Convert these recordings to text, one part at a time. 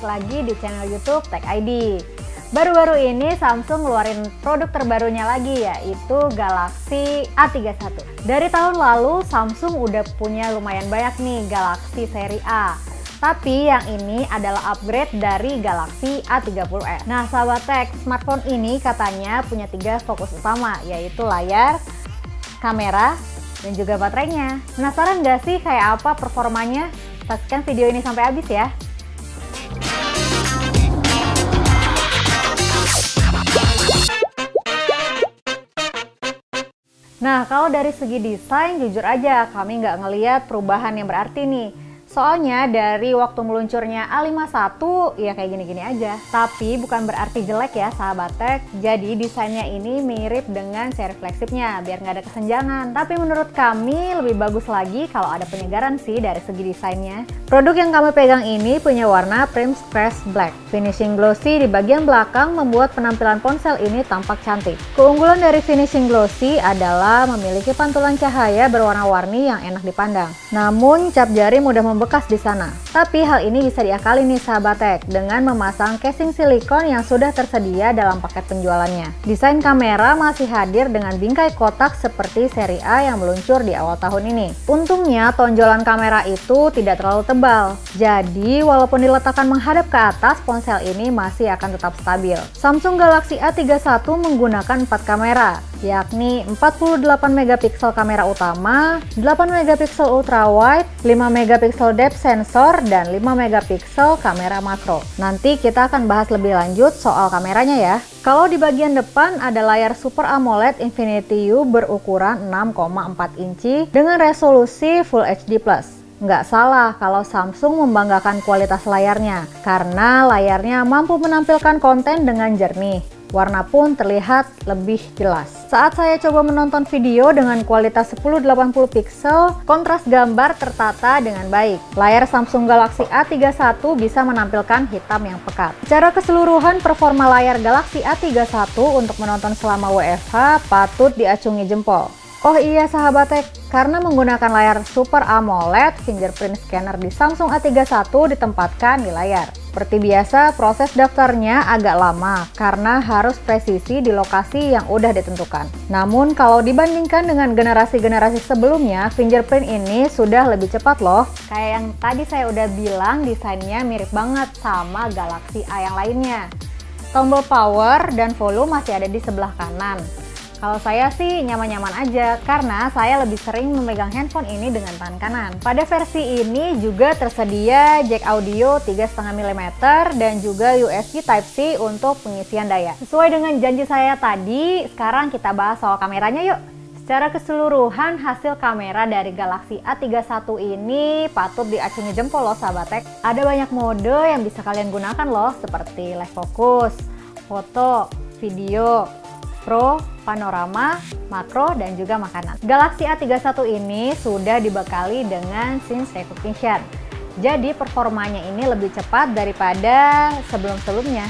lagi di channel YouTube Tech ID. Baru-baru ini Samsung ngeluarin produk terbarunya lagi, yaitu Galaxy A31. Dari tahun lalu Samsung udah punya lumayan banyak nih Galaxy seri A. Tapi yang ini adalah upgrade dari Galaxy A30s. Nah sahabat tech, smartphone ini katanya punya 3 fokus utama, yaitu layar, kamera, dan juga baterainya. Penasaran gak sih kayak apa performanya? Saksikan video ini sampai habis ya. Nah, kalau dari segi desain, jujur aja kami nggak ngeliat perubahan yang berarti nih. Soalnya dari waktu meluncurnya A51 ya kayak gini-gini aja. Tapi bukan berarti jelek ya sahabat tech. Jadi desainnya ini mirip dengan seri flagshipnya biar nggak ada kesenjangan. Tapi menurut kami lebih bagus lagi kalau ada penyegaran sih dari segi desainnya. Produk yang kami pegang ini punya warna Prim Crash Black. Finishing glossy di bagian belakang membuat penampilan ponsel ini tampak cantik. Keunggulan dari finishing glossy adalah memiliki pantulan cahaya berwarna-warni yang enak dipandang. Namun cap jari mudah bekas di sana. Tapi hal ini bisa diakali nih sahabat tech dengan memasang casing silikon yang sudah tersedia dalam paket penjualannya. Desain kamera masih hadir dengan bingkai kotak seperti seri A yang meluncur di awal tahun ini. Untungnya tonjolan kamera itu tidak terlalu tebal. Jadi walaupun diletakkan menghadap ke atas, ponsel ini masih akan tetap stabil. Samsung Galaxy A31 menggunakan 4 kamera, yakni 48 megapiksel kamera utama, 8 megapiksel ultrawide, 5 megapiksel depth sensor, dan 5 megapiksel kamera makro. Nanti kita akan bahas lebih lanjut soal kameranya ya. Kalau di bagian depan ada layar Super AMOLED Infinity U berukuran 6,4 inci dengan resolusi Full HD+. Nggak salah kalau Samsung membanggakan kualitas layarnya, karena layarnya mampu menampilkan konten dengan jernih. Warna pun terlihat lebih jelas. Saat saya coba menonton video dengan kualitas 1080 pixel, kontras gambar tertata dengan baik. Layar Samsung Galaxy A31 bisa menampilkan hitam yang pekat. Secara keseluruhan, performa layar Galaxy A31 untuk menonton selama WFH patut diacungi jempol. Oh iya sahabat tech, karena menggunakan layar Super AMOLED, fingerprint scanner di Samsung A31 ditempatkan di layar. Seperti biasa, proses daftarnya agak lama karena harus presisi di lokasi yang udah ditentukan. Namun kalau dibandingkan dengan generasi-generasi sebelumnya, fingerprint ini sudah lebih cepat loh. Kayak yang tadi saya udah bilang, desainnya mirip banget sama Galaxy A yang lainnya. Tombol power dan volume masih ada di sebelah kanan. Kalau saya sih nyaman-nyaman aja karena saya lebih sering memegang handphone ini dengan tangan kanan. Pada versi ini juga tersedia jack audio 3,5 mm dan juga USB Type-C untuk pengisian daya. Sesuai dengan janji saya tadi, sekarang kita bahas soal kameranya yuk. Secara keseluruhan, hasil kamera dari Galaxy A31 ini patut diacungi jempol loh sahabat tech. Ada banyak mode yang bisa kalian gunakan loh, seperti live focus, foto, video, Pro, panorama, makro, dan juga makanan. Galaxy A31 ini sudah dibekali dengan scene recognition. Jadi performanya ini lebih cepat daripada sebelum-sebelumnya.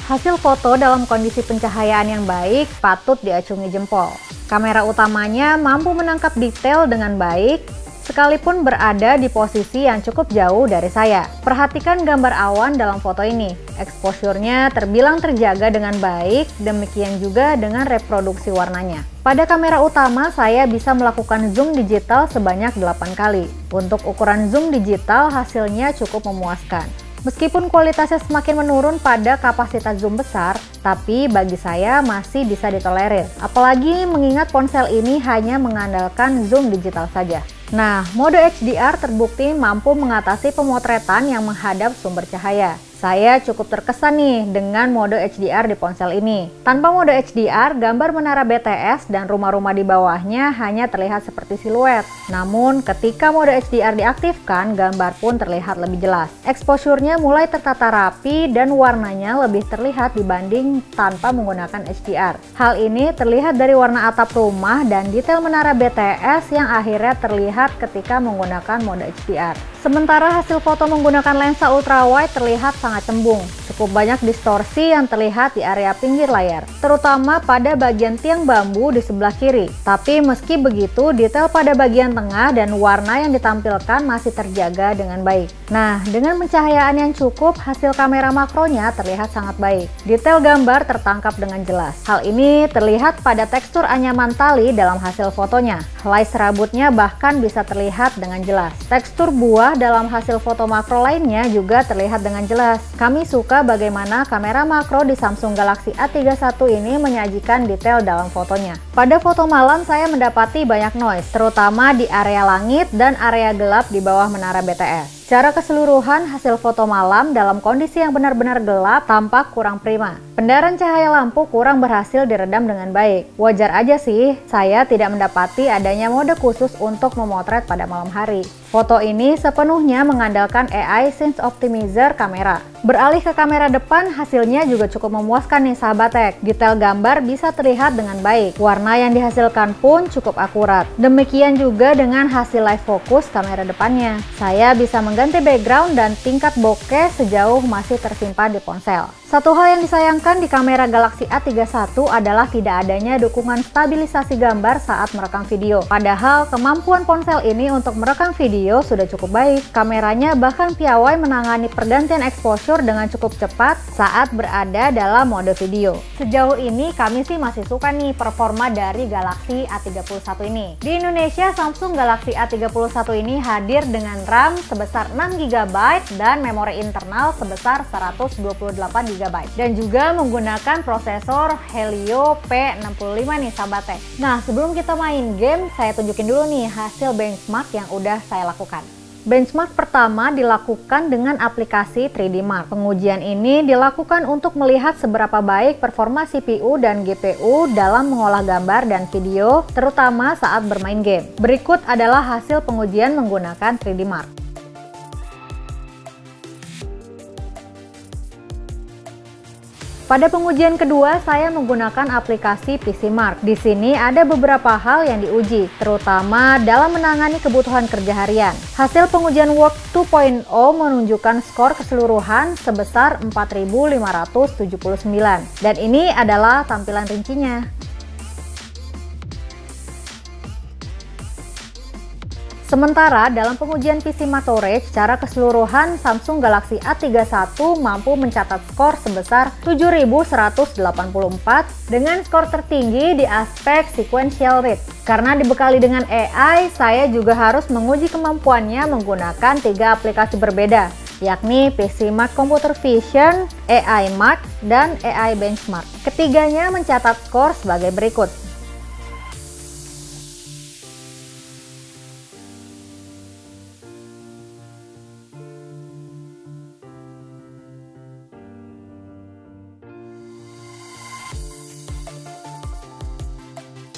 Hasil foto dalam kondisi pencahayaan yang baik patut diacungi jempol. Kamera utamanya mampu menangkap detail dengan baik, sekalipun berada di posisi yang cukup jauh dari saya. Perhatikan gambar awan dalam foto ini. Exposure-nya terbilang terjaga dengan baik, demikian juga dengan reproduksi warnanya. Pada kamera utama, saya bisa melakukan zoom digital sebanyak 8 kali. Untuk ukuran zoom digital, hasilnya cukup memuaskan. Meskipun kualitasnya semakin menurun pada kapasitas zoom besar, tapi bagi saya masih bisa ditolerir. Apalagi mengingat ponsel ini hanya mengandalkan zoom digital saja. Nah, mode HDR terbukti mampu mengatasi pemotretan yang menghadap sumber cahaya. Saya cukup terkesan nih dengan mode HDR di ponsel ini. Tanpa mode HDR, gambar menara BTS dan rumah-rumah di bawahnya hanya terlihat seperti siluet. Namun, ketika mode HDR diaktifkan, gambar pun terlihat lebih jelas. Exposure-nya mulai tertata rapi dan warnanya lebih terlihat dibanding tanpa menggunakan HDR. Hal ini terlihat dari warna atap rumah dan detail menara BTS yang akhirnya terlihat ketika menggunakan mode HDR. Sementara hasil foto menggunakan lensa ultrawide terlihat sangat cembung. Cukup banyak distorsi yang terlihat di area pinggir layar, terutama pada bagian tiang bambu di sebelah kiri. Tapi meski begitu, detail pada bagian tengah dan warna yang ditampilkan masih terjaga dengan baik. Nah, dengan pencahayaan yang cukup, hasil kamera makronya terlihat sangat baik. Detail gambar tertangkap dengan jelas. Hal ini terlihat pada tekstur anyaman tali dalam hasil fotonya. Helai serabutnya bahkan bisa terlihat dengan jelas. Tekstur buah dalam hasil foto makro lainnya juga terlihat dengan jelas. Kami suka bagaimana kamera makro di Samsung Galaxy A31 ini menyajikan detail dalam fotonya. Pada foto malam saya mendapati banyak noise, terutama di area langit dan area gelap di bawah menara BTS. Secara keseluruhan, hasil foto malam dalam kondisi yang benar-benar gelap tampak kurang prima. Pendaran cahaya lampu kurang berhasil diredam dengan baik. Wajar aja sih, saya tidak mendapati adanya mode khusus untuk memotret pada malam hari. Foto ini sepenuhnya mengandalkan AI Scene Optimizer kamera. Beralih ke kamera depan, hasilnya juga cukup memuaskan nih sahabat tech. Detail gambar bisa terlihat dengan baik. Warna yang dihasilkan pun cukup akurat. Demikian juga dengan hasil live focus kamera depannya. Saya bisa mengganti background dan tingkat bokeh sejauh masih tersimpan di ponsel. Satu hal yang disayangkan di kamera Galaxy A31 adalah tidak adanya dukungan stabilisasi gambar saat merekam video. Padahal kemampuan ponsel ini untuk merekam video sudah cukup baik. Kameranya bahkan piawai menangani pergantian exposure dengan cukup cepat saat berada dalam mode video. Sejauh ini kami sih masih suka nih performa dari Galaxy A31 ini. Di Indonesia, Samsung Galaxy A31 ini hadir dengan RAM sebesar 6GB dan memori internal sebesar 128GB. Dan juga menggunakan prosesor Helio P65 nih sahabat tech. Nah, sebelum kita main game, saya tunjukin dulu nih hasil benchmark yang udah saya lakukan. Benchmark pertama dilakukan dengan aplikasi 3D Mark. Pengujian ini dilakukan untuk melihat seberapa baik performa CPU dan GPU dalam mengolah gambar dan video, terutama saat bermain game. Berikut adalah hasil pengujian menggunakan 3D Mark. Pada pengujian kedua, saya menggunakan aplikasi PC Mark. Di sini ada beberapa hal yang diuji, terutama dalam menangani kebutuhan kerja harian. Hasil pengujian Work 2.0 menunjukkan skor keseluruhan sebesar 4.579, dan ini adalah tampilan rincinya. Sementara dalam pengujian PC Mark Storage secara keseluruhan, Samsung Galaxy A31 mampu mencatat skor sebesar 7.184 dengan skor tertinggi di aspek sequential rate. Karena dibekali dengan AI, saya juga harus menguji kemampuannya menggunakan 3 aplikasi berbeda, yakni PC Mark Computer Vision, AI Mark, dan AI Benchmark. Ketiganya mencatat skor sebagai berikut.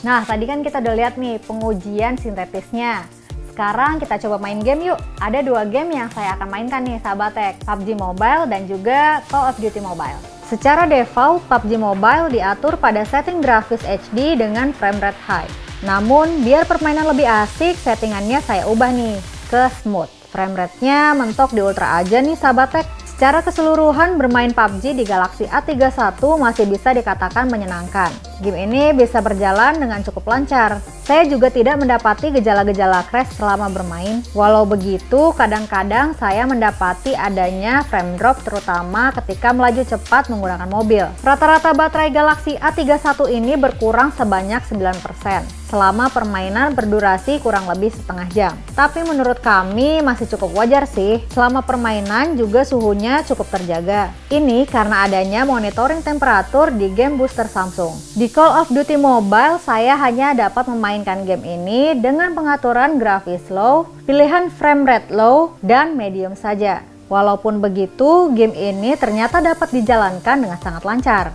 Nah, tadi kan kita udah lihat nih pengujian sintetisnya. Sekarang kita coba main game yuk. Ada 2 game yang saya akan mainkan nih sahabat tech, PUBG Mobile dan juga Call of Duty Mobile. Secara default, PUBG Mobile diatur pada setting grafis HD dengan frame rate high. Namun, biar permainan lebih asik, settingannya saya ubah nih ke smooth. Frame rate-nya mentok di ultra aja nih sahabat tech. Secara keseluruhan, bermain PUBG di Galaxy A31 masih bisa dikatakan menyenangkan. Game ini bisa berjalan dengan cukup lancar. Saya juga tidak mendapati gejala-gejala crash selama bermain. Walau begitu, kadang-kadang saya mendapati adanya frame drop terutama ketika melaju cepat menggunakan mobil. Rata-rata baterai Galaxy A31 ini berkurang sebanyak 9% selama permainan berdurasi kurang lebih setengah jam. Tapi menurut kami masih cukup wajar sih. Selama permainan juga suhunya cukup terjaga. Ini karena adanya monitoring temperatur di game booster Samsung. Di Call of Duty Mobile, saya hanya dapat memainkan game ini dengan pengaturan grafis low, pilihan frame rate low, dan medium saja. Walaupun begitu, game ini ternyata dapat dijalankan dengan sangat lancar.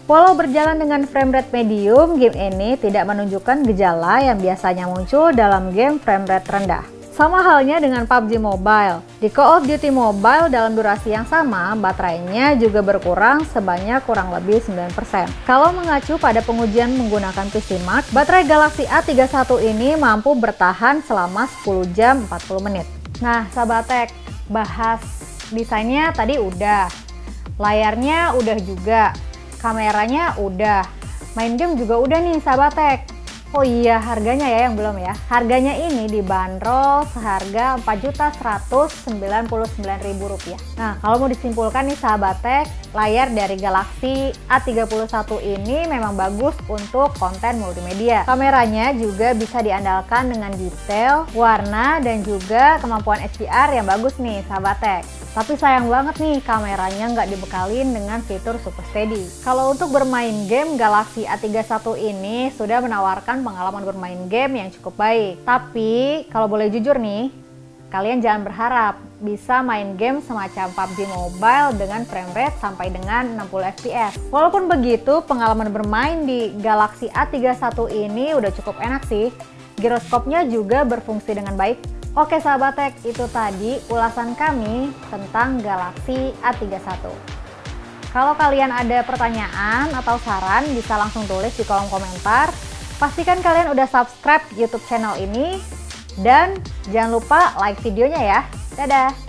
Walau berjalan dengan frame rate medium, game ini tidak menunjukkan gejala yang biasanya muncul dalam game frame rate rendah. Sama halnya dengan PUBG Mobile. Di Call of Duty Mobile dalam durasi yang sama, baterainya juga berkurang sebanyak kurang lebih 9%. Kalau mengacu pada pengujian menggunakan PC Mark, baterai Galaxy A31 ini mampu bertahan selama 10 jam 40 menit. Nah, sahabat tech, bahas desainnya tadi udah, layarnya udah juga, kameranya udah, main game juga udah nih sahabat tech. Oh iya, harganya ya yang belum ya. Harganya ini dibanderol seharga Rp4.199.000. Nah, kalau mau disimpulkan nih sahabat tech, layar dari Galaxy A31 ini memang bagus untuk konten multimedia. Kameranya juga bisa diandalkan dengan detail, warna, dan juga kemampuan HDR yang bagus nih sahabat tech. Tapi sayang banget nih, kameranya nggak dibekalin dengan fitur Super Steady. Kalau untuk bermain game, Galaxy A31 ini sudah menawarkan pengalaman bermain game yang cukup baik. Tapi, kalau boleh jujur nih, kalian jangan berharap bisa main game semacam PUBG Mobile dengan frame rate sampai dengan 60 fps. Walaupun begitu, pengalaman bermain di Galaxy A31 ini udah cukup enak sih. Giroskopnya juga berfungsi dengan baik. Oke sahabat tech, itu tadi ulasan kami tentang Galaxy A31. Kalau kalian ada pertanyaan atau saran, bisa langsung tulis di kolom komentar. Pastikan kalian udah subscribe YouTube channel ini. Dan jangan lupa like videonya ya. Dadah!